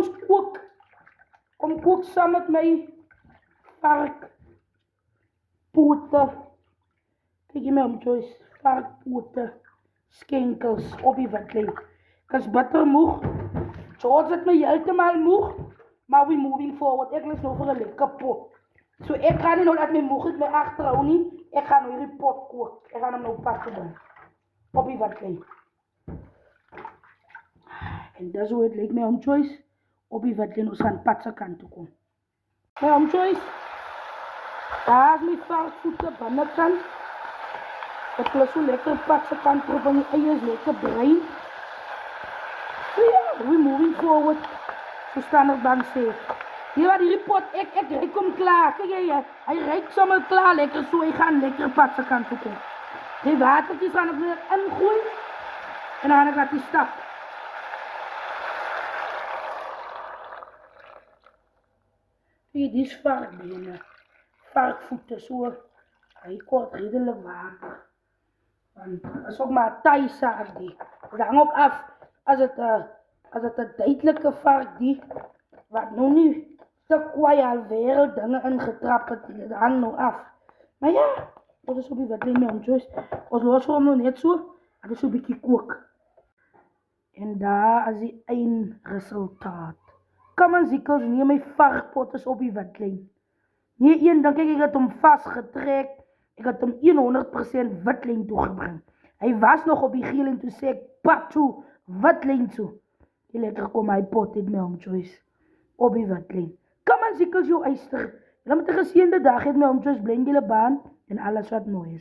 ons kook. Kom kook saam met my varkpote. Kyk jy my om Joyce, varkpote, skenkels op die witlyn. Ek is bitter moeg. George het my heeltemal moeg, maar we moving forward. Ek is nou vir 'n lekker pot. So ek gaan nie nou dat my moeg het my agterhou nie. Ek gaan nou hierdie pot kook. Ek gaan hom nou pak doen. Op die witlyn. En dis hoe het lyk my om Joyce. Op die witlyn ons gaan pad se kant toe kom. My om Joyce. Daar is my varkvoete binnekant. Ek wil so lekker pad se kant toe van die eiers lekker bruin. So ja, we moving forward. So staan er dan sê. Hier wat hierdie pot, ek ryk hom klaar. Kyk jy, hy ryk sommer klaar lekker so. Hy gaan lekker pad se kant toe kom. Die watertjies gaan ek weer ingooi. En dan gaan ek laat die stap. Dit is varkbene, varkvoete so, hy kort redelijk water. Want dat is ook maar thuiszaak die. Het hang ook af, als het een duidelijke vark die, wat nou niet te kwaai al wereld dingen ingetrapt het, het hang nou af. Maar ja, dat is op die witlyn met ons Joyce. Ons los vir hom nou net so, en dit is so 'n bietjie kook. En daar is die eindresultaat. Kom aan Ziekels, neem my varkpot is op die witlyn. Nee, een dink ek het hom vastgetrek. Ek het hom 100% witlyn toegebring. Hy was nog op die geel en toe sê ek, pat toe, witlyn toe. Die lekker kom hy pot het met hom Joyce. Op die witlyn. Kom aan Ziekels, jou eister. Julle met 'n geseënde dag het met hom Joyce, blend julle baan en alles wat mooi is.